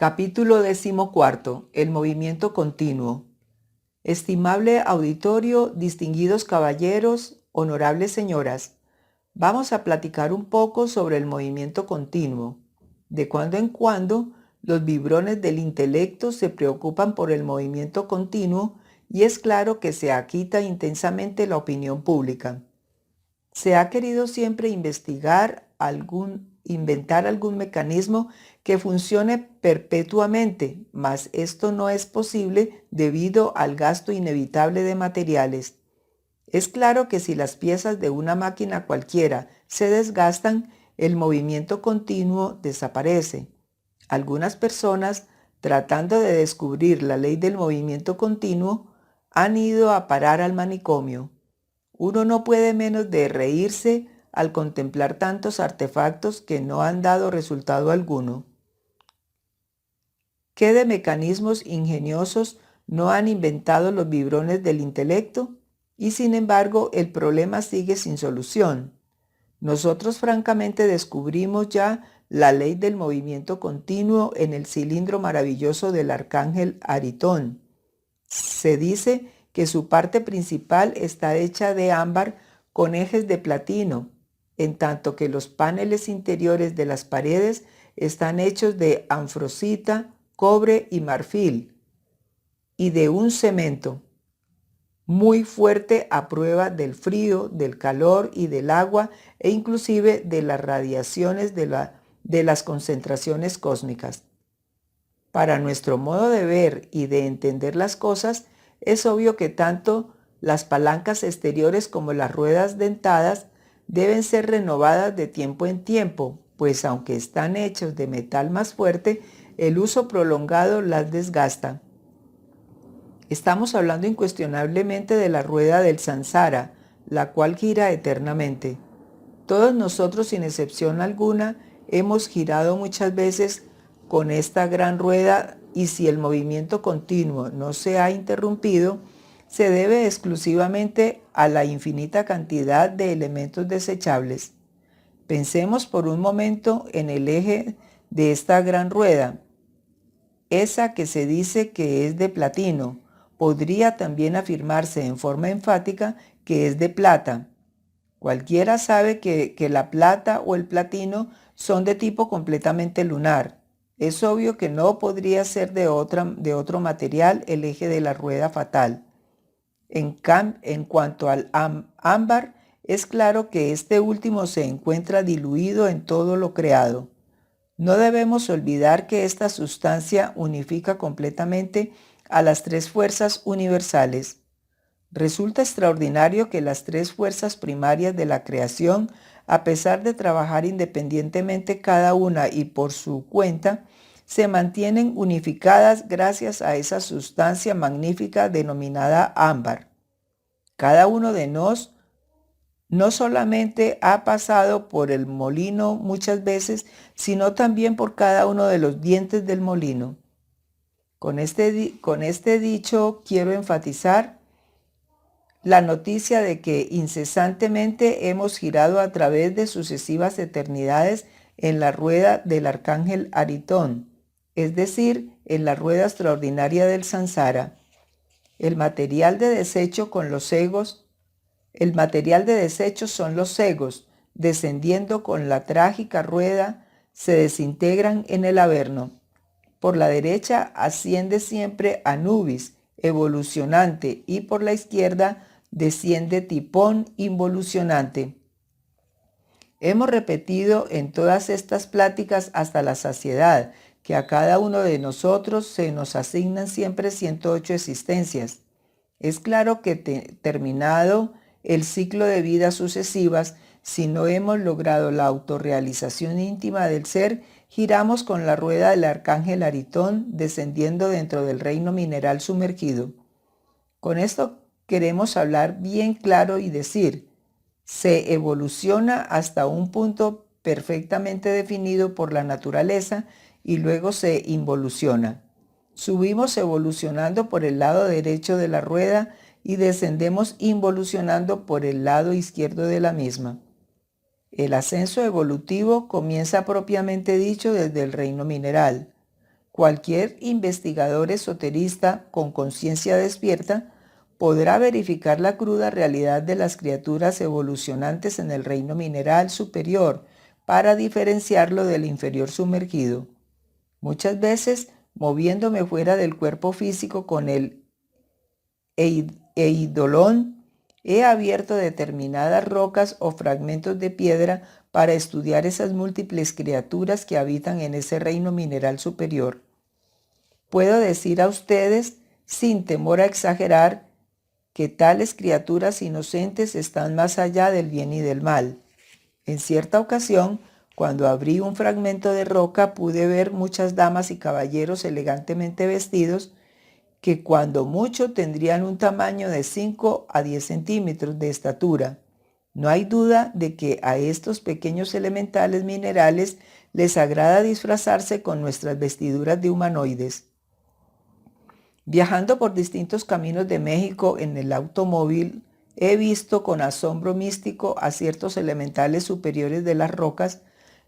Capítulo 14. El movimiento continuo. Estimable auditorio, distinguidos caballeros, honorables señoras, vamos a platicar un poco sobre el movimiento continuo. De cuando en cuando, los vibrones del intelecto se preocupan por el movimiento continuo y es claro que se agita intensamente la opinión pública. Se ha querido siempre inventar algún mecanismo que funcione perpetuamente, mas esto no es posible debido al gasto inevitable de materiales. Es claro que si las piezas de una máquina cualquiera se desgastan, el movimiento continuo desaparece. Algunas personas, tratando de descubrir la ley del movimiento continuo, han ido a parar al manicomio. Uno no puede menos de reírse al contemplar tantos artefactos que no han dado resultado alguno. ¿Qué de mecanismos ingeniosos no han inventado los vibrones del intelecto? Y sin embargo, el problema sigue sin solución. Nosotros francamente descubrimos ya la ley del movimiento continuo en el cilindro maravilloso del arcángel Aritón. Se dice que su parte principal está hecha de ámbar con ejes de platino, en tanto que los paneles interiores de las paredes están hechos de anfrosita, cobre y marfil, y de un cemento muy fuerte a prueba del frío, del calor y del agua e inclusive de las radiaciones de las concentraciones cósmicas. Para nuestro modo de ver y de entender las cosas, es obvio que tanto las palancas exteriores como las ruedas dentadas deben ser renovadas de tiempo en tiempo, pues aunque están hechos de metal más fuerte, el uso prolongado las desgasta. Estamos hablando incuestionablemente de la rueda del samsara, la cual gira eternamente. Todos nosotros, sin excepción alguna, hemos girado muchas veces con esta gran rueda y si el movimiento continuo no se ha interrumpido, se debe exclusivamente a la infinita cantidad de elementos desechables. Pensemos por un momento en el eje de esta gran rueda, esa que se dice que es de platino. Podría también afirmarse en forma enfática que es de plata. Cualquiera sabe que la plata o el platino son de tipo completamente lunar. Es obvio que no podría ser de otro material el eje de la rueda fatal. En cuanto al ámbar, es claro que este último se encuentra diluido en todo lo creado. No debemos olvidar que esta sustancia unifica completamente a las tres fuerzas universales. Resulta extraordinario que las tres fuerzas primarias de la creación, a pesar de trabajar independientemente cada una y por su cuenta, se mantienen unificadas gracias a esa sustancia magnífica denominada ámbar. Cada uno de nos no solamente ha pasado por el molino muchas veces, sino también por cada uno de los dientes del molino. Con este dicho quiero enfatizar la noticia de que incesantemente hemos girado a través de sucesivas eternidades en la rueda del arcángel Aritón, es decir, en la rueda extraordinaria del samsara. El material de desecho son los egos, descendiendo con la trágica rueda, se desintegran en el averno. Por la derecha asciende siempre Anubis, evolucionante, y por la izquierda desciende Tipón, involucionante. Hemos repetido en todas estas pláticas hasta la saciedad que a cada uno de nosotros se nos asignan siempre 108 existencias. Es claro que terminado el ciclo de vidas sucesivas, si no hemos logrado la autorrealización íntima del ser, giramos con la rueda del arcángel Aritón descendiendo dentro del reino mineral sumergido. Con esto queremos hablar bien claro y decir, se evoluciona hasta un punto perfectamente definido por la naturaleza y luego se involuciona. Subimos evolucionando por el lado derecho de la rueda y descendemos involucionando por el lado izquierdo de la misma. El ascenso evolutivo comienza propiamente dicho desde el reino mineral. Cualquier investigador esoterista con conciencia despierta podrá verificar la cruda realidad de las criaturas evolucionantes en el reino mineral superior para diferenciarlo del inferior sumergido. Muchas veces, moviéndome fuera del cuerpo físico con el eidolon, he abierto determinadas rocas o fragmentos de piedra para estudiar esas múltiples criaturas que habitan en ese reino mineral superior. Puedo decir a ustedes, sin temor a exagerar, que tales criaturas inocentes están más allá del bien y del mal. En cierta ocasión, cuando abrí un fragmento de roca, pude ver muchas damas y caballeros elegantemente vestidos que cuando mucho tendrían un tamaño de 5 a 10 centímetros de estatura. No hay duda de que a estos pequeños elementales minerales les agrada disfrazarse con nuestras vestiduras de humanoides. Viajando por distintos caminos de México en el automóvil, he visto con asombro místico a ciertos elementales superiores de las rocas,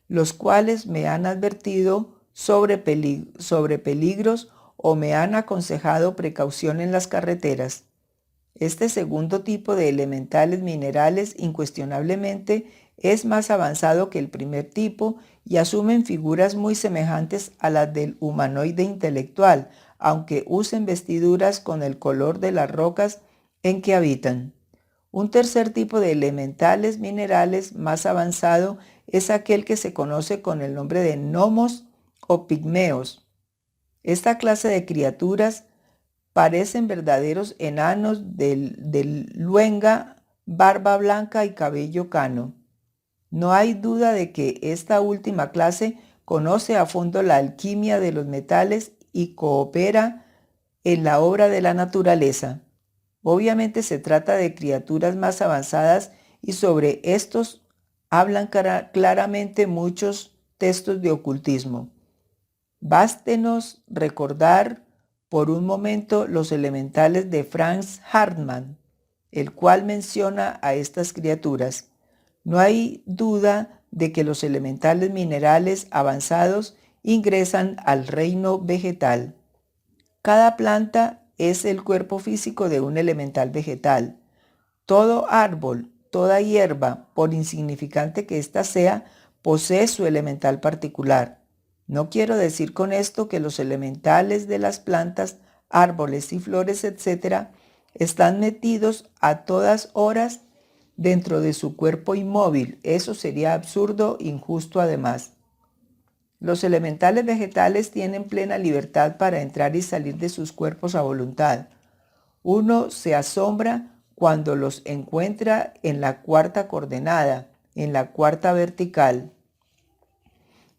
los cuales me han advertido sobre peligros o me han aconsejado precaución en las carreteras. Este segundo tipo de elementales minerales incuestionablemente es más avanzado que el primer tipo y asumen figuras muy semejantes a las del humanoide intelectual, aunque usen vestiduras con el color de las rocas en que habitan. Un tercer tipo de elementales minerales más avanzado es aquel que se conoce con el nombre de gnomos o pigmeos. Esta clase de criaturas parecen verdaderos enanos de luenga, barba blanca y cabello cano. No hay duda de que esta última clase conoce a fondo la alquimia de los metales y coopera en la obra de la naturaleza. Obviamente se trata de criaturas más avanzadas y sobre estos hablan claramente muchos textos de ocultismo. Bástenos recordar por un momento los elementales de Franz Hartmann, el cual menciona a estas criaturas. No hay duda de que los elementales minerales avanzados ingresan al reino vegetal. Cada planta es el cuerpo físico de un elemental vegetal. Todo árbol, toda hierba, por insignificante que ésta sea, posee su elemental particular. No quiero decir con esto que los elementales de las plantas, árboles y flores, etc., están metidos a todas horas dentro de su cuerpo inmóvil. Eso sería absurdo, injusto además. Los elementales vegetales tienen plena libertad para entrar y salir de sus cuerpos a voluntad. Uno se asombra cuando los encuentra en la cuarta coordenada, en la cuarta vertical.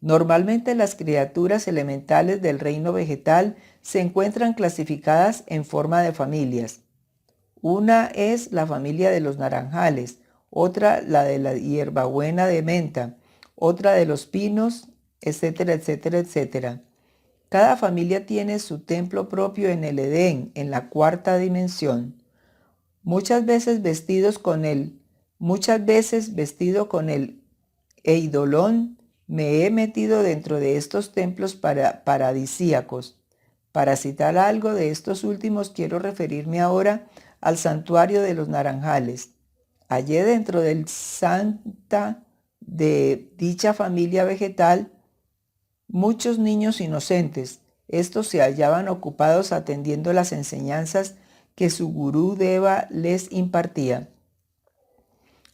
Normalmente las criaturas elementales del reino vegetal se encuentran clasificadas en forma de familias. Una es la familia de los naranjales, otra la de la hierbabuena de menta, otra de los pinos, etcétera, etcétera, etcétera. Cada familia tiene su templo propio en el Edén, en la cuarta dimensión. Muchas veces vestido con el eidolon, me he metido dentro de estos templos paradisíacos. Para citar algo de estos últimos, quiero referirme ahora al santuario de los naranjales. Hallé dentro del santa de dicha familia vegetal muchos niños inocentes. Estos se hallaban ocupados atendiendo las enseñanzas que su gurú Deva les impartía.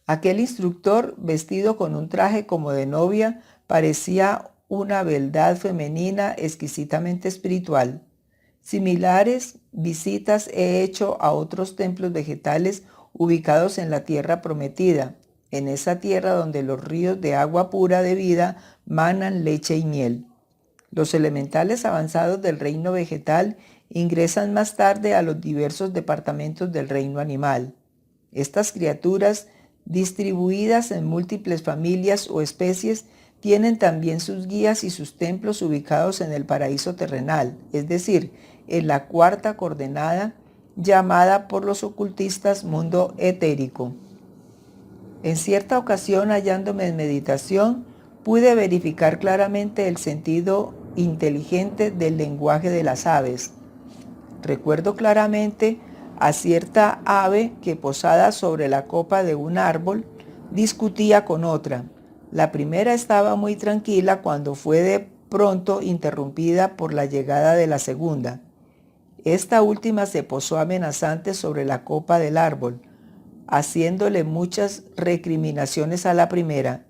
Aquel instructor, vestido con un traje como de novia, parecía una beldad femenina exquisitamente espiritual. Similares visitas he hecho a otros templos vegetales ubicados en la tierra prometida, en esa tierra donde los ríos de agua pura de vida manan leche y miel. Los elementales avanzados del reino vegetal ingresan más tarde a los diversos departamentos del reino animal. Estas criaturas, distribuidas en múltiples familias o especies, tienen también sus guías y sus templos ubicados en el paraíso terrenal, es decir, en la cuarta coordenada, llamada por los ocultistas mundo etérico. En cierta ocasión, hallándome en meditación, pude verificar claramente el sentido inteligente del lenguaje de las aves. Recuerdo claramente a cierta ave que posada sobre la copa de un árbol discutía con otra. La primera estaba muy tranquila cuando fue de pronto interrumpida por la llegada de la segunda. Esta última se posó amenazante sobre la copa del árbol, haciéndole muchas recriminaciones a la primera.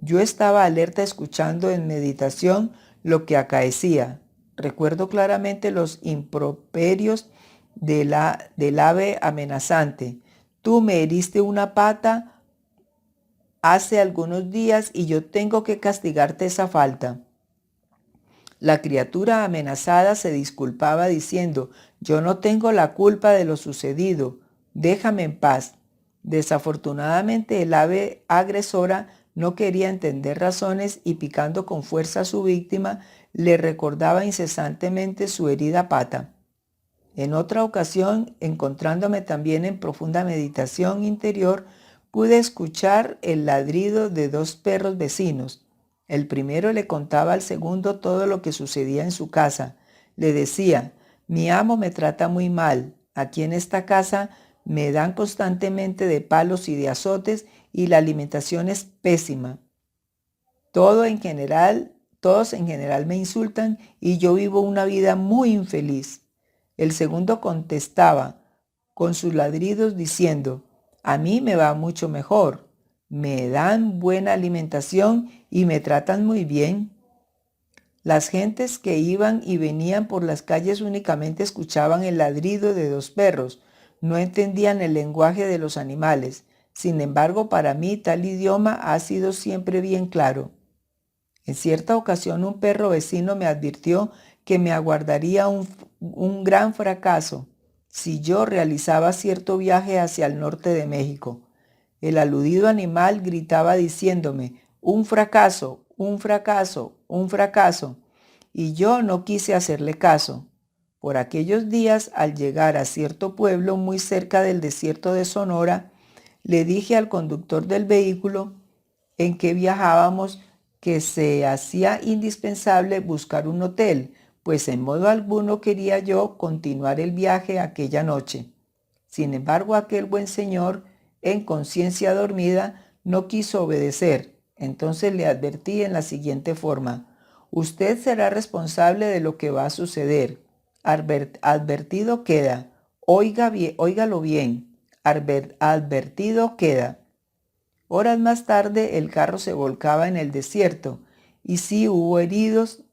Yo estaba alerta escuchando en meditación lo que acaecía. Recuerdo claramente los improperios del ave amenazante. Tú me heriste una pata hace algunos días y yo tengo que castigarte esa falta. La criatura amenazada se disculpaba diciendo, yo no tengo la culpa de lo sucedido, déjame en paz. Desafortunadamente el ave agresora no quería entender razones y picando con fuerza a su víctima, le recordaba incesantemente su herida pata. En otra ocasión, encontrándome también en profunda meditación interior, pude escuchar el ladrido de dos perros vecinos. El primero le contaba al segundo todo lo que sucedía en su casa. Le decía, mi amo me trata muy mal. Aquí en esta casa me dan constantemente de palos y de azotes y la alimentación es pésima. Todos en general me insultan y yo vivo una vida muy infeliz. El segundo contestaba con sus ladridos diciendo, a mí me va mucho mejor, me dan buena alimentación y me tratan muy bien. Las gentes que iban y venían por las calles únicamente escuchaban el ladrido de dos perros, no entendían el lenguaje de los animales. Sin embargo, para mí tal idioma ha sido siempre bien claro. En cierta ocasión un perro vecino me advirtió que me aguardaría un gran fracaso si yo realizaba cierto viaje hacia el norte de México. El aludido animal gritaba diciéndome, un fracaso, un fracaso, un fracaso, y yo no quise hacerle caso. Por aquellos días, al llegar a cierto pueblo muy cerca del desierto de Sonora, le dije al conductor del vehículo en que viajábamos que se hacía indispensable buscar un hotel, pues en modo alguno quería yo continuar el viaje aquella noche. Sin embargo, aquel buen señor, en conciencia dormida, no quiso obedecer. Entonces le advertí en la siguiente forma, usted será responsable de lo que va a suceder. Advertido queda. Óigalo bien. Advertido queda. Horas más tarde el carro se volcaba en el desierto y sí hubo heridos,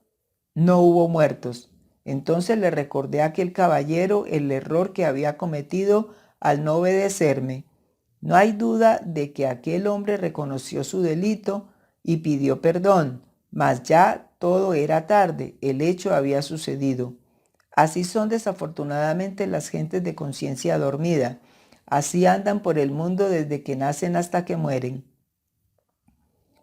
no hubo muertos. Entonces le recordé a aquel caballero el error que había cometido al no obedecerme. No hay duda de que aquel hombre reconoció su delito y pidió perdón, mas ya todo era tarde, el hecho había sucedido. Así son desafortunadamente las gentes de conciencia dormida. Así andan por el mundo desde que nacen hasta que mueren.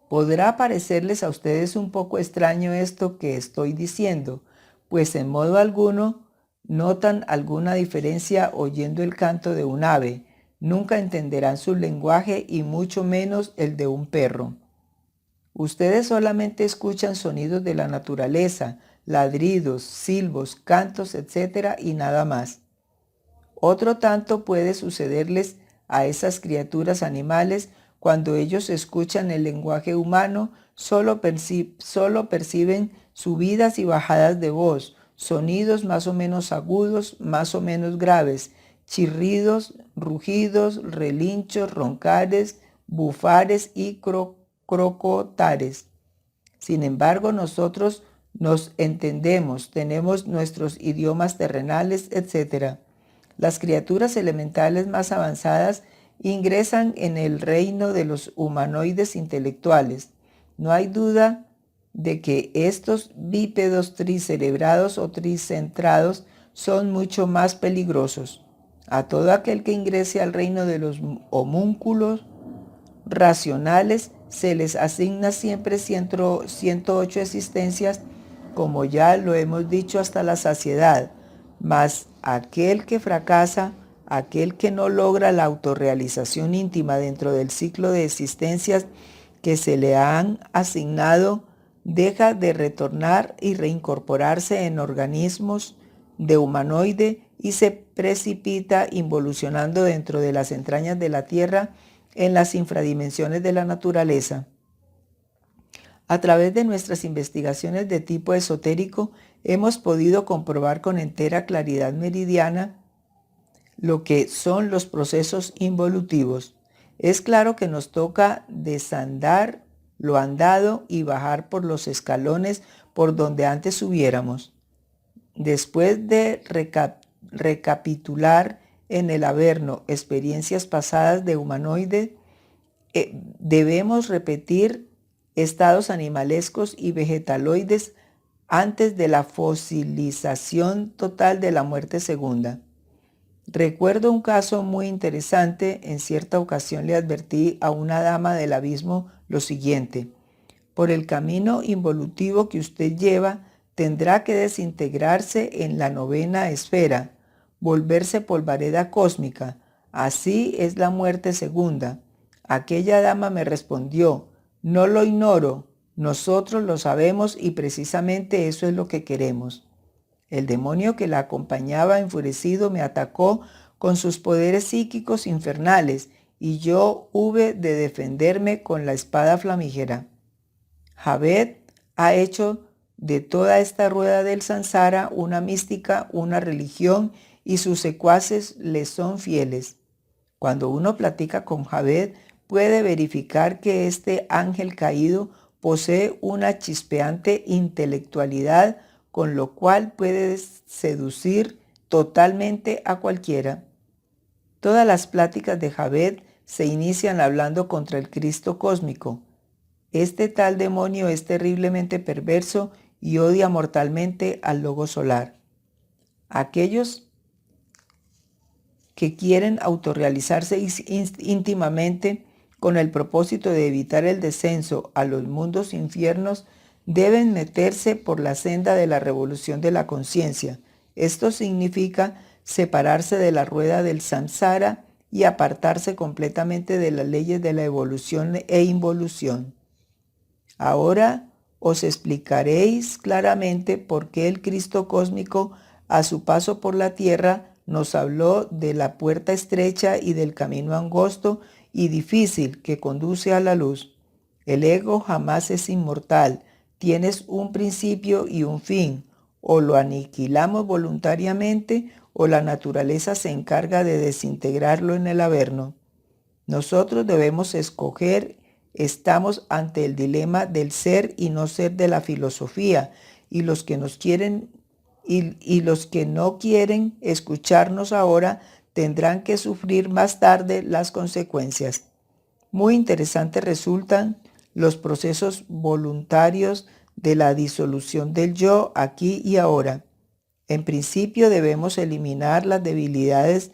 Podrá parecerles a ustedes un poco extraño esto que estoy diciendo, pues en modo alguno notan alguna diferencia oyendo el canto de un ave, nunca entenderán su lenguaje y mucho menos el de un perro. Ustedes solamente escuchan sonidos de la naturaleza, ladridos, silbos, cantos, etc. y nada más. Otro tanto puede sucederles a esas criaturas animales cuando ellos escuchan el lenguaje humano, solo perciben subidas y bajadas de voz, sonidos más o menos agudos, más o menos graves, chirridos, rugidos, relinchos, roncares, bufares y crocotares. Sin embargo, nosotros nos entendemos, tenemos nuestros idiomas terrenales, etc. Las criaturas elementales más avanzadas ingresan en el reino de los humanoides intelectuales. No hay duda de que estos bípedos tricerebrados o tricentrados son mucho más peligrosos. A todo aquel que ingrese al reino de los homúnculos racionales se les asigna siempre 108 existencias, como ya lo hemos dicho hasta la saciedad, mas aquel que fracasa, aquel que no logra la autorrealización íntima dentro del ciclo de existencias que se le han asignado, deja de retornar y reincorporarse en organismos de humanoide y se precipita involucionando dentro de las entrañas de la Tierra en las infradimensiones de la naturaleza. A través de nuestras investigaciones de tipo esotérico, hemos podido comprobar con entera claridad meridiana lo que son los procesos involutivos. Es claro que nos toca desandar lo andado y bajar por los escalones por donde antes subiéramos. Después de recapitular en el Averno experiencias pasadas de humanoide, debemos repetir estados animalescos y vegetaloides antes de la fosilización total de la muerte segunda. Recuerdo un caso muy interesante. En cierta ocasión le advertí a una dama del abismo lo siguiente: por el camino involutivo que usted lleva, tendrá que desintegrarse en la novena esfera, volverse polvareda cósmica. Así es la muerte segunda. Aquella dama me respondió: no lo ignoro, nosotros lo sabemos y precisamente eso es lo que queremos. El demonio que la acompañaba enfurecido me atacó con sus poderes psíquicos infernales y yo hube de defenderme con la espada flamígera. Javed ha hecho de toda esta rueda del Sansara una mística, una religión, y sus secuaces le son fieles. Cuando uno platica con Javed, puede verificar que este ángel caído posee una chispeante intelectualidad, con lo cual puede seducir totalmente a cualquiera. Todas las pláticas de Javed se inician hablando contra el Cristo cósmico. Este tal demonio es terriblemente perverso y odia mortalmente al logo solar. Aquellos que quieren autorrealizarse íntimamente con el propósito de evitar el descenso a los mundos infiernos deben meterse por la senda de la revolución de la conciencia. Esto significa separarse de la rueda del samsara y apartarse completamente de las leyes de la evolución e involución. Ahora os explicaréis claramente por qué el Cristo cósmico, a su paso por la tierra, nos habló de la puerta estrecha y del camino angosto y difícil que conduce a la luz. El ego jamás es inmortal, tienes un principio y un fin. O lo aniquilamos voluntariamente o la naturaleza se encarga de desintegrarlo en el Averno. Nosotros debemos escoger. Estamos ante el dilema del ser y no ser de la filosofía, y los que nos quieren y los que no quieren escucharnos ahora tendrán que sufrir más tarde las consecuencias. Muy interesantes resultan los procesos voluntarios de la disolución del yo aquí y ahora. En principio debemos eliminar las debilidades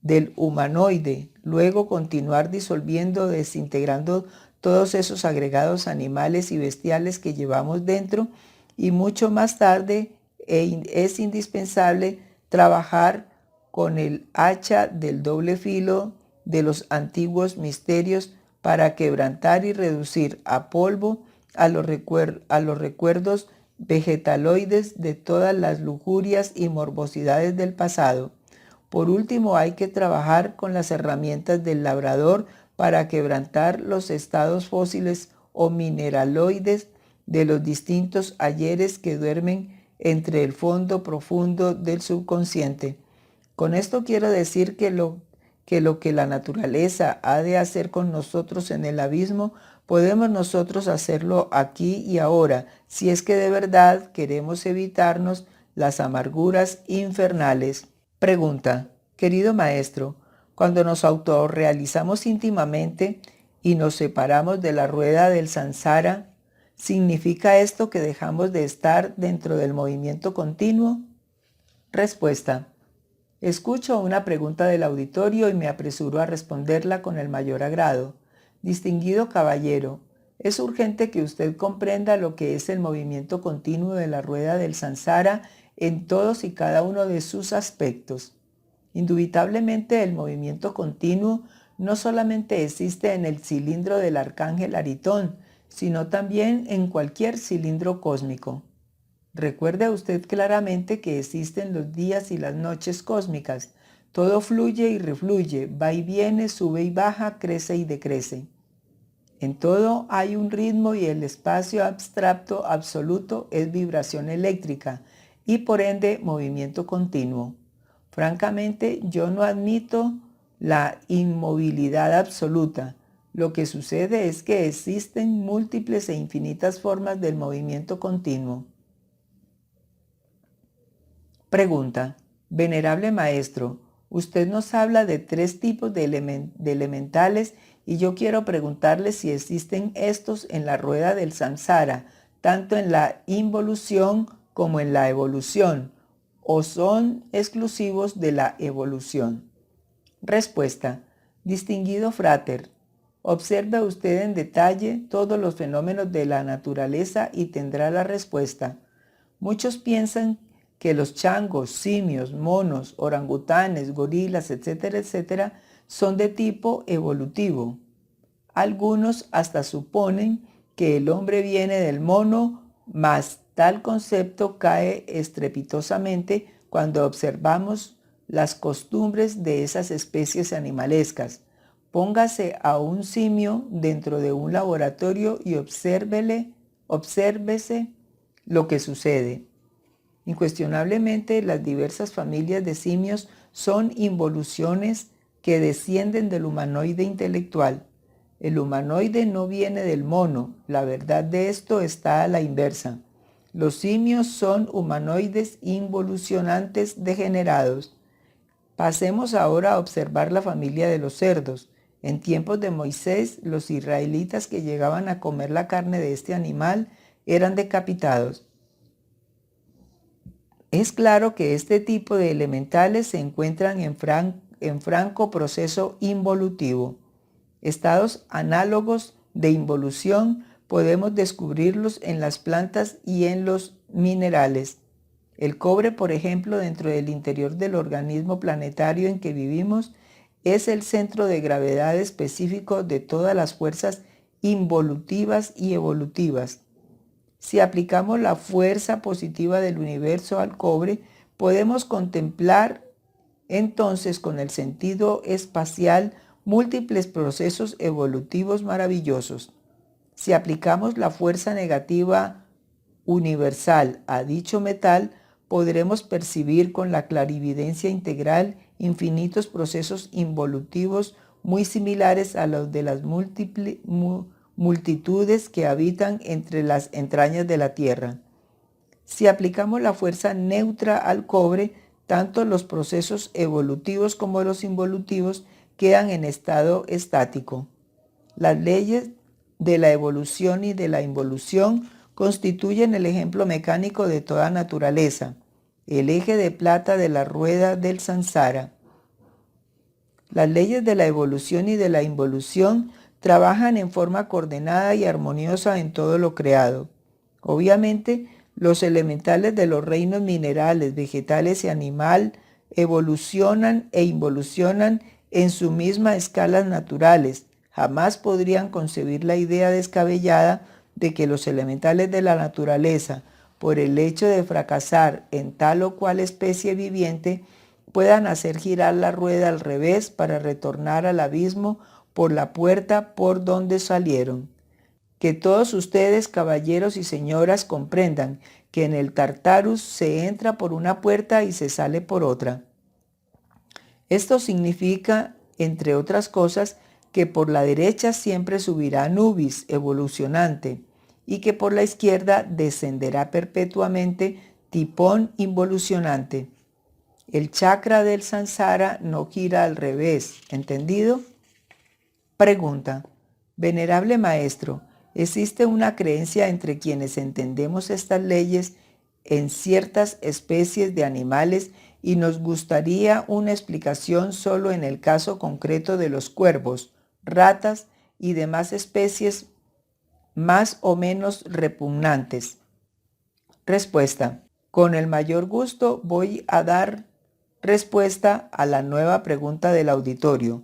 del humanoide, luego continuar disolviendo, desintegrando todos esos agregados animales y bestiales que llevamos dentro, y mucho más tarde es indispensable trabajar con el hacha del doble filo de los antiguos misterios para quebrantar y reducir a polvo a los recuerdos vegetaloides de todas las lujurias y morbosidades del pasado. Por último, hay que trabajar con las herramientas del labrador para quebrantar los estados fósiles o mineraloides de los distintos ayeres que duermen entre el fondo profundo del subconsciente. Con esto quiero decir que lo que la naturaleza ha de hacer con nosotros en el abismo, podemos nosotros hacerlo aquí y ahora, si es que de verdad queremos evitarnos las amarguras infernales. Pregunta: querido maestro, cuando nos autorrealizamos íntimamente y nos separamos de la rueda del samsara, ¿significa esto que dejamos de estar dentro del movimiento continuo? Respuesta: escucho una pregunta del auditorio y me apresuro a responderla con el mayor agrado. Distinguido caballero, es urgente que usted comprenda lo que es el movimiento continuo de la rueda del samsara en todos y cada uno de sus aspectos. Indubitablemente el movimiento continuo no solamente existe en el cilindro del arcángel Aritón, sino también en cualquier cilindro cósmico. Recuerde usted claramente que existen los días y las noches cósmicas. Todo fluye y refluye, va y viene, sube y baja, crece y decrece. En todo hay un ritmo y el espacio abstracto absoluto es vibración eléctrica y por ende movimiento continuo. Francamente, yo no admito la inmovilidad absoluta. Lo que sucede es que existen múltiples e infinitas formas del movimiento continuo. Pregunta: Venerable Maestro, usted nos habla de 3 tipos de elementales y yo quiero preguntarle si existen estos en la rueda del samsara, tanto en la involución como en la evolución, o son exclusivos de la evolución. Respuesta: Distinguido frater, observe usted en detalle todos los fenómenos de la naturaleza y tendrá la respuesta. Muchos piensan que los changos, simios, monos, orangutanes, gorilas, etcétera, etcétera, son de tipo evolutivo. Algunos hasta suponen que el hombre viene del mono, mas tal concepto cae estrepitosamente cuando observamos las costumbres de esas especies animalescas. Póngase a un simio dentro de un laboratorio y obsérvese lo que sucede. Incuestionablemente, las diversas familias de simios son involuciones que descienden del humanoide intelectual. El humanoide no viene del mono, la verdad de esto está a la inversa. Los simios son humanoides involucionantes degenerados. Pasemos ahora a observar la familia de los cerdos. En tiempos de Moisés, los israelitas que llegaban a comer la carne de este animal eran decapitados. Es claro que este tipo de elementales se encuentran en franco proceso involutivo. Estados análogos de involución podemos descubrirlos en las plantas y en los minerales. El cobre, por ejemplo, dentro del interior del organismo planetario en que vivimos, es el centro de gravedad específico de todas las fuerzas involutivas y evolutivas. Si aplicamos la fuerza positiva del universo al cobre, podemos contemplar entonces con el sentido espacial múltiples procesos evolutivos maravillosos. Si aplicamos la fuerza negativa universal a dicho metal, podremos percibir con la clarividencia integral infinitos procesos involutivos muy similares a los de las multitudes que habitan entre las entrañas de la Tierra. Si aplicamos la fuerza neutra al cobre, tanto los procesos evolutivos como los involutivos quedan en estado estático. Las leyes de la evolución y de la involución constituyen el ejemplo mecánico de toda naturaleza, el eje de plata de la rueda del samsara. Las leyes de la evolución y de la involución trabajan en forma coordenada y armoniosa en todo lo creado. Obviamente, los elementales de los reinos minerales, vegetales y animal evolucionan e involucionan en su misma escalas naturales. Jamás podrían concebir la idea descabellada de que los elementales de la naturaleza, por el hecho de fracasar en tal o cual especie viviente, puedan hacer girar la rueda al revés para retornar al abismo por la puerta por donde salieron. Que todos ustedes, caballeros y señoras, comprendan que en el Tartarus se entra por una puerta y se sale por otra. Esto significa, entre otras cosas, que por la derecha siempre subirá Anubis, evolucionante, y que por la izquierda descenderá perpetuamente Tipón, involucionante. El chakra del samsara no gira al revés, ¿entendido? Pregunta: Venerable Maestro, ¿existe una creencia entre quienes entendemos estas leyes en ciertas especies de animales y nos gustaría una explicación solo en el caso concreto de los cuervos, ratas y demás especies más o menos repugnantes? Respuesta: con el mayor gusto voy a dar respuesta a la nueva pregunta del auditorio.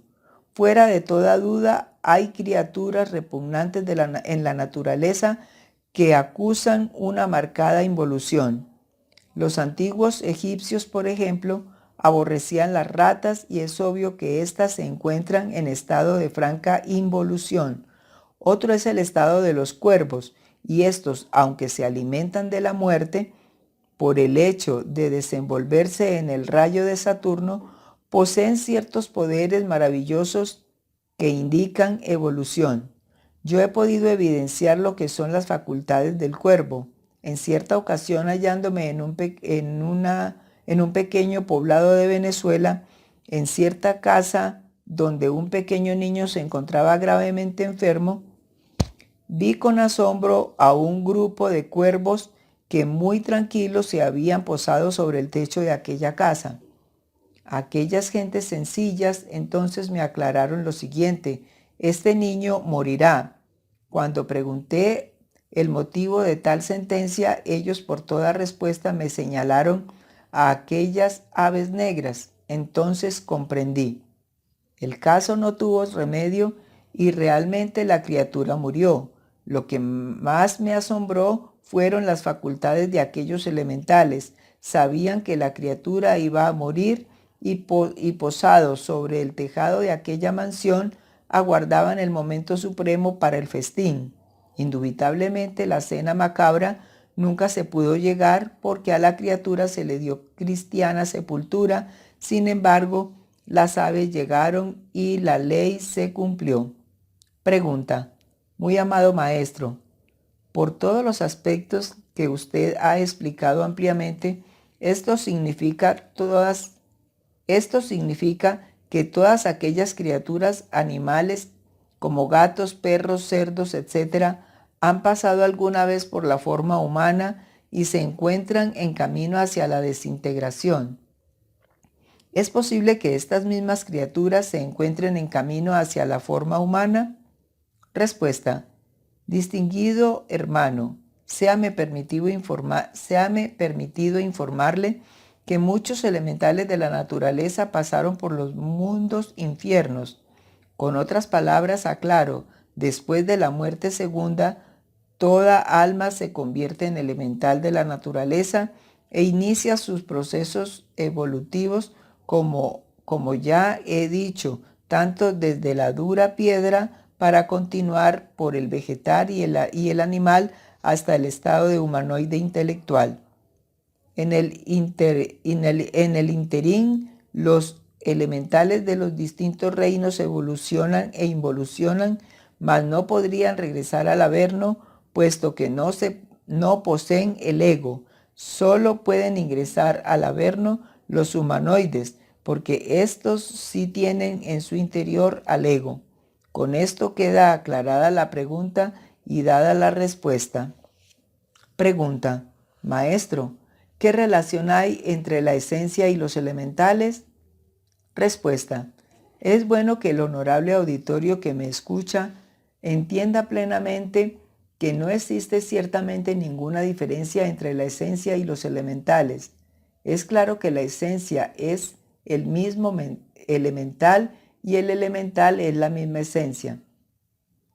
Fuera de toda duda, hay criaturas repugnantes en la naturaleza que acusan una marcada involución. Los antiguos egipcios, por ejemplo, aborrecían las ratas y es obvio que éstas se encuentran en estado de franca involución. Otro es el estado de los cuervos, y estos, aunque se alimentan de la muerte, por el hecho de desenvolverse en el rayo de Saturno, poseen ciertos poderes maravillosos que indican evolución. Yo he podido evidenciar lo que son las facultades del cuervo. En cierta ocasión, hallándome en un pequeño poblado de Venezuela, en cierta casa donde un pequeño niño se encontraba gravemente enfermo, vi con asombro a un grupo de cuervos que muy tranquilos se habían posado sobre el techo de aquella casa. Aquellas gentes sencillas entonces me aclararon lo siguiente: este niño morirá. Cuando pregunté el motivo de tal sentencia, ellos por toda respuesta me señalaron a aquellas aves negras. Entonces comprendí. El caso no tuvo remedio y realmente la criatura murió. Lo que más me asombró fueron las facultades de aquellos elementales. Sabían que la criatura iba a morir y posados sobre el tejado de aquella mansión aguardaban el momento supremo para el festín. Indubitablemente la cena macabra nunca se pudo llegar porque a la criatura se le dio cristiana sepultura. Sin embargo, las aves llegaron y la ley se cumplió. Pregunta: muy amado maestro, por todos los aspectos que usted ha explicado ampliamente, esto significa que todas aquellas criaturas animales como gatos, perros, cerdos, etc., han pasado alguna vez por la forma humana y se encuentran en camino hacia la desintegración. ¿Es posible que estas mismas criaturas se encuentren en camino hacia la forma humana? Respuesta: distinguido hermano, séame permitido informarle que muchos elementales de la naturaleza pasaron por los mundos infiernos. Con otras palabras, aclaro, después de la muerte segunda, toda alma se convierte en elemental de la naturaleza e inicia sus procesos evolutivos como ya he dicho, tanto desde la dura piedra para continuar por el vegetal y el animal hasta el estado de humanoide intelectual. En el interín, los elementales de los distintos reinos evolucionan e involucionan, mas no podrían regresar al Averno, puesto que no poseen el ego. Solo pueden ingresar al Averno los humanoides, porque estos sí tienen en su interior al ego. Con esto queda aclarada la pregunta y dada la respuesta. Pregunta: maestro, ¿qué relación hay entre la esencia y los elementales? Respuesta: es bueno que el honorable auditorio que me escucha entienda plenamente que no existe ciertamente ninguna diferencia entre la esencia y los elementales. Es claro que la esencia es el mismo elemental y el elemental es la misma esencia.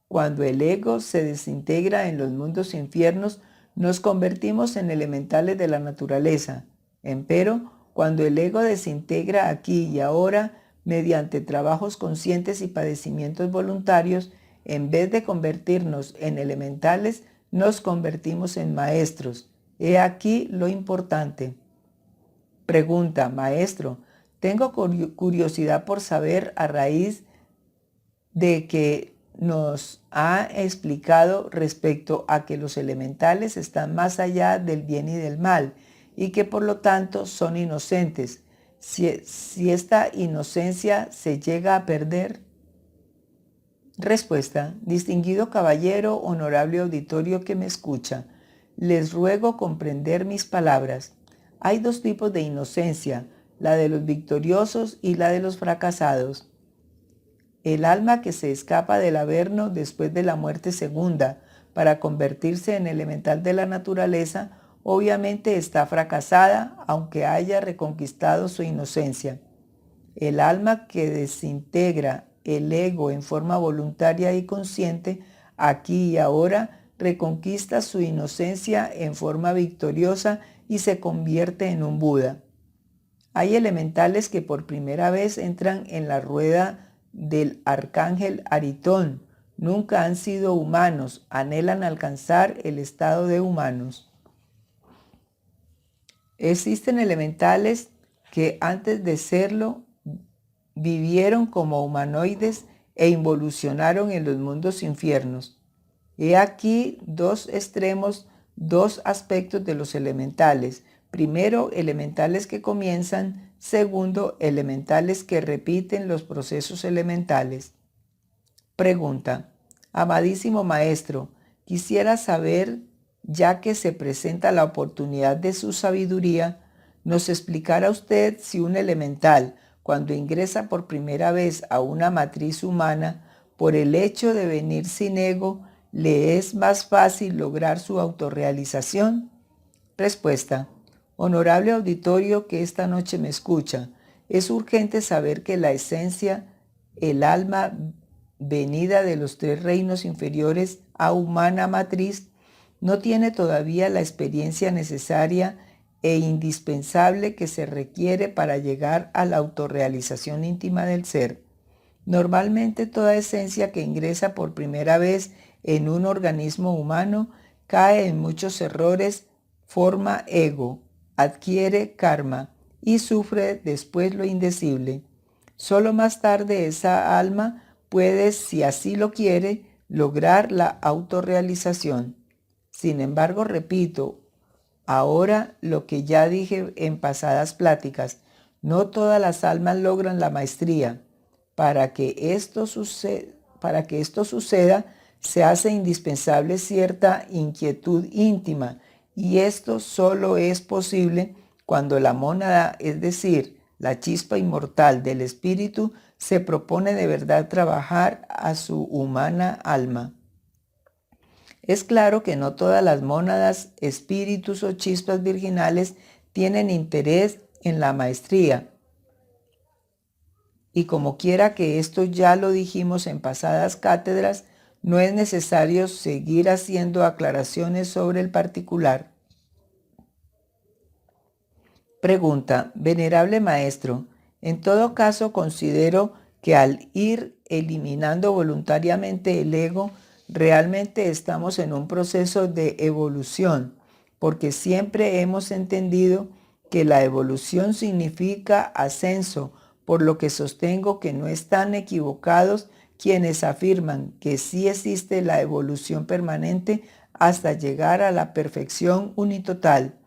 Cuando el ego se desintegra en los mundos infiernos, nos convertimos en elementales de la naturaleza. Empero, cuando el ego desintegra aquí y ahora, mediante trabajos conscientes y padecimientos voluntarios, en vez de convertirnos en elementales, nos convertimos en maestros. He aquí lo importante. Pregunta: maestro, tengo curiosidad por saber, a raíz de que nos ha explicado respecto a que los elementales están más allá del bien y del mal y que por lo tanto son inocentes. Si esta inocencia se llega a perder. Respuesta: distinguido caballero, honorable auditorio que me escucha, les ruego comprender mis palabras. Hay dos tipos de inocencia, la de los victoriosos y la de los fracasados. El alma que se escapa del Averno después de la muerte segunda para convertirse en elemental de la naturaleza, obviamente está fracasada, aunque haya reconquistado su inocencia. El alma que desintegra el ego en forma voluntaria y consciente, aquí y ahora, reconquista su inocencia en forma victoriosa y se convierte en un Buda. Hay elementales que por primera vez entran en la rueda del arcángel Aritón. Nunca han sido humanos, anhelan alcanzar el estado de humanos. Existen elementales que antes de serlo vivieron como humanoides e involucionaron en los mundos infiernos. He aquí dos extremos, dos aspectos de los elementales. Primero, elementales que comienzan. Segundo, elementales que repiten los procesos elementales. Pregunta: amadísimo maestro, quisiera saber, ya que se presenta la oportunidad de su sabiduría, nos explicara usted si un elemental, cuando ingresa por primera vez a una matriz humana, por el hecho de venir sin ego, le es más fácil lograr su autorrealización. Respuesta: honorable auditorio que esta noche me escucha, es urgente saber que la esencia, el alma venida de los tres reinos inferiores a humana matriz, no tiene todavía la experiencia necesaria e indispensable que se requiere para llegar a la autorrealización íntima del ser. Normalmente toda esencia que ingresa por primera vez en un organismo humano cae en muchos errores, forma ego, adquiere karma y sufre después lo indecible. Solo más tarde esa alma puede, si así lo quiere, lograr la autorrealización. Sin embargo, repito ahora lo que ya dije en pasadas pláticas, no todas las almas logran la maestría. Para que esto suceda, se hace indispensable cierta inquietud íntima, y esto solo es posible cuando la mónada, es decir, la chispa inmortal del espíritu, se propone de verdad trabajar a su humana alma. Es claro que no todas las mónadas, espíritus o chispas virginales tienen interés en la maestría. Y como quiera que esto ya lo dijimos en pasadas cátedras, no es necesario seguir haciendo aclaraciones sobre el particular. Pregunta: venerable maestro, en todo caso considero que al ir eliminando voluntariamente el ego, realmente estamos en un proceso de evolución, porque siempre hemos entendido que la evolución significa ascenso, por lo que sostengo que no están equivocados quienes afirman que sí existe la evolución permanente hasta llegar a la perfección unitotal.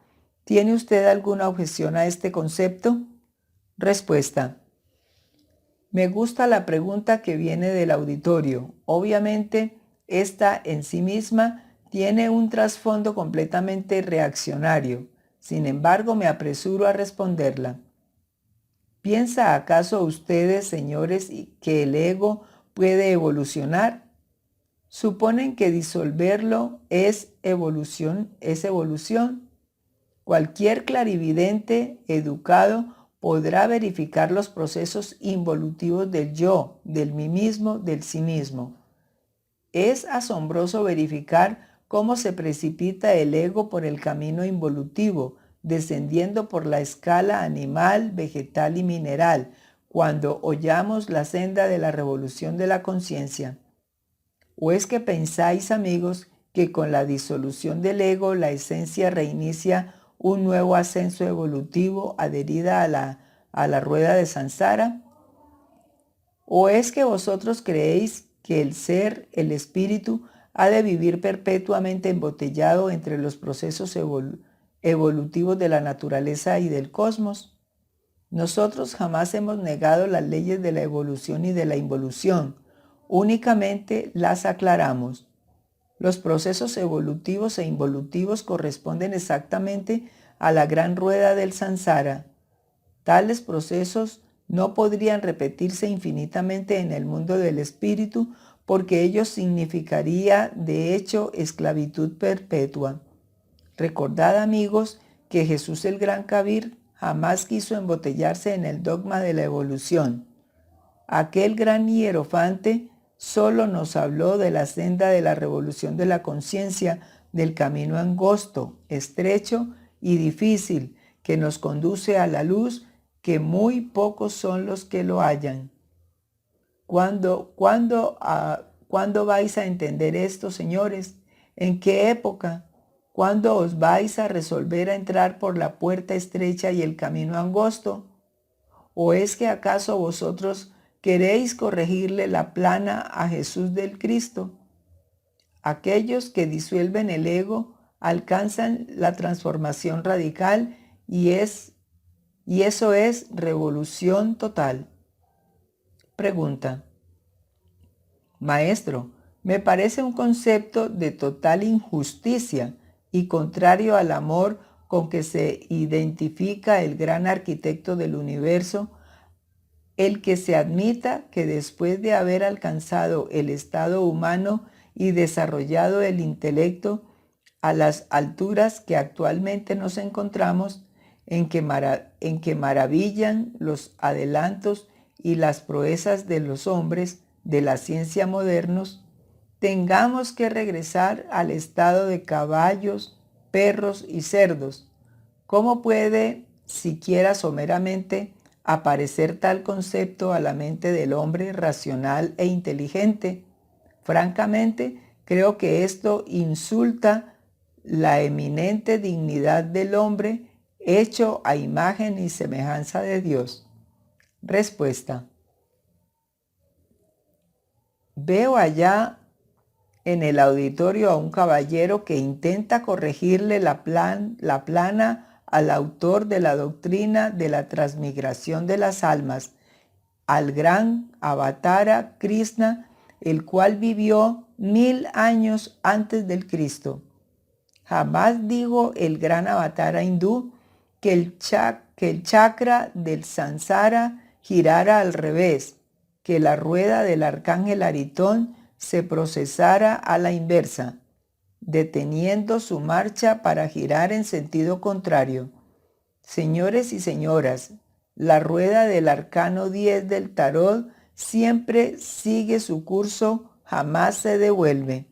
¿Tiene usted alguna objeción a este concepto? Respuesta: me gusta la pregunta que viene del auditorio. Obviamente, esta en sí misma tiene un trasfondo completamente reaccionario. Sin embargo, me apresuro a responderla. ¿Piensa acaso ustedes, señores, que el ego puede evolucionar? ¿Suponen que disolverlo es evolución? Cualquier clarividente educado podrá verificar los procesos involutivos del yo, del mí mismo, del sí mismo. Es asombroso verificar cómo se precipita el ego por el camino involutivo, descendiendo por la escala animal, vegetal y mineral, cuando hollamos la senda de la revolución de la conciencia. ¿O es que pensáis, amigos, que con la disolución del ego la esencia reinicia un nuevo ascenso evolutivo adherida a la rueda de Sansara? ¿O es que vosotros creéis que el ser, el espíritu, ha de vivir perpetuamente embotellado entre los procesos evolutivos de la naturaleza y del cosmos? Nosotros jamás hemos negado las leyes de la evolución y de la involución, únicamente las aclaramos. Los procesos evolutivos e involutivos corresponden exactamente a la gran rueda del Sansara. Tales procesos no podrían repetirse infinitamente en el mundo del espíritu, porque ello significaría de hecho esclavitud perpetua. Recordad, amigos, que Jesús el Gran Kabir jamás quiso embotellarse en el dogma de la evolución. Aquel gran hierofante solo nos habló de la senda de la revolución de la conciencia, del camino angosto, estrecho y difícil que nos conduce a la luz, que muy pocos son los que lo hallan. ¿Cuándo vais a entender esto, señores? ¿En qué época? ¿Cuándo os vais a resolver a entrar por la puerta estrecha y el camino angosto? ¿O es que acaso vosotros queréis corregirle la plana a Jesús del Cristo? Aquellos que disuelven el ego alcanzan la transformación radical y eso es revolución total. Pregunta. Maestro, me parece un concepto de total injusticia y contrario al amor con que se identifica el gran arquitecto del universo, el que se admita que después de haber alcanzado el estado humano y desarrollado el intelecto a las alturas que actualmente nos encontramos, en que maravillan los adelantos y las proezas de los hombres de la ciencia modernos, tengamos que regresar al estado de caballos, perros y cerdos. ¿Cómo puede, siquiera someramente, aparecer tal concepto a la mente del hombre racional e inteligente? Francamente, creo que esto insulta la eminente dignidad del hombre hecho a imagen y semejanza de Dios. Respuesta. Veo allá en el auditorio a un caballero que intenta corregirle la plana al autor de la doctrina de la transmigración de las almas, al gran Avatara Krishna, el cual vivió 1000 años antes del Cristo. Jamás dijo el gran Avatara hindú que el chakra del Sansara girara al revés, que la rueda del arcángel Aritón se procesara a la inversa, deteniendo su marcha para girar en sentido contrario. Señores y señoras, la rueda del arcano 10 del tarot siempre sigue su curso, jamás se devuelve.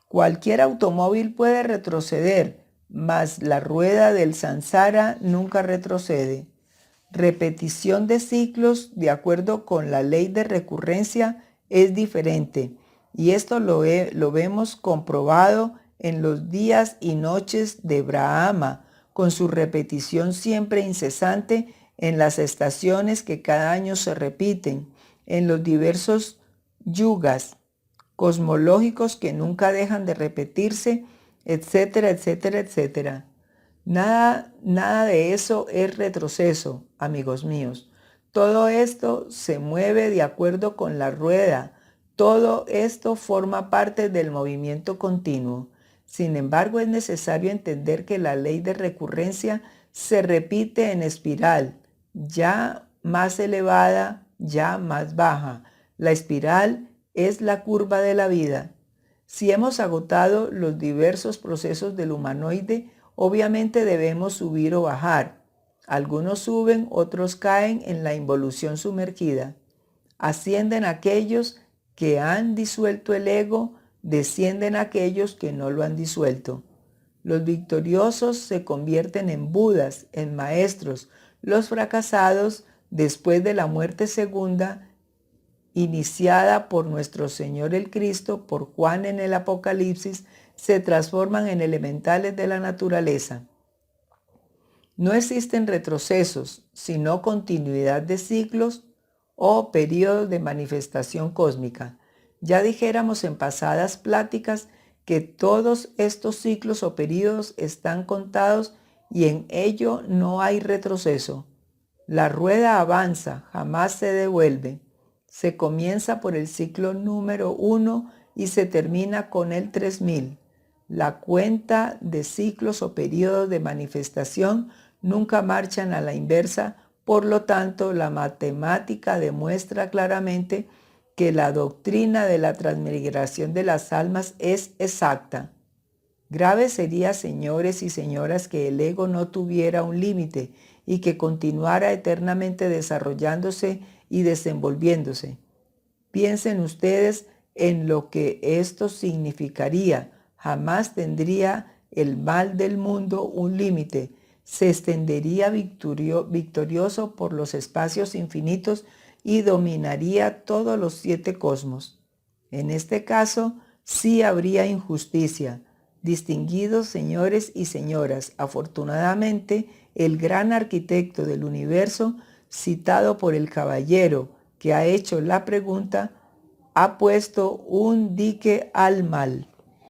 Cualquier automóvil puede retroceder, mas la rueda del Sansara nunca retrocede. Repetición de ciclos de acuerdo con la ley de recurrencia es diferente, y esto lo vemos comprobado en los días y noches de Brahma, con su repetición siempre incesante en las estaciones que cada año se repiten, en los diversos yugas cosmológicos que nunca dejan de repetirse, etcétera, etcétera, etcétera. Nada de eso es retroceso, amigos míos. Todo esto se mueve de acuerdo con la rueda. Todo esto forma parte del movimiento continuo. Sin embargo, es necesario entender que la ley de recurrencia se repite en espiral, ya más elevada, ya más baja. La espiral es la curva de la vida. Si hemos agotado los diversos procesos del humanoide, obviamente debemos subir o bajar. Algunos suben, otros caen en la involución sumergida. Ascienden aquellos que han disuelto el ego, descienden aquellos que no lo han disuelto. Los victoriosos se convierten en budas, en maestros. Los fracasados, después de la muerte segunda, iniciada por nuestro Señor el Cristo, por Juan en el Apocalipsis, se transforman en elementales de la naturaleza. No existen retrocesos, sino continuidad de ciclos o periodos de manifestación cósmica. Ya dijéramos en pasadas pláticas que todos estos ciclos o periodos están contados y en ello no hay retroceso. La rueda avanza, jamás se devuelve. Se comienza por el ciclo número 1 y se termina con el 3000. La cuenta de ciclos o periodos de manifestación nunca marchan a la inversa, por lo tanto, la matemática demuestra claramente que la doctrina de la transmigración de las almas es exacta. Grave sería, señores y señoras, que el ego no tuviera un límite y que continuara eternamente desarrollándose y desenvolviéndose. Piensen ustedes en lo que esto significaría. Jamás tendría el mal del mundo un límite. Se extendería victorioso por los espacios infinitos y dominaría todos los 7 cosmos. En este caso, sí habría injusticia. Distinguidos señores y señoras, afortunadamente, el gran arquitecto del universo, citado por el caballero que ha hecho la pregunta, ha puesto un dique al mal.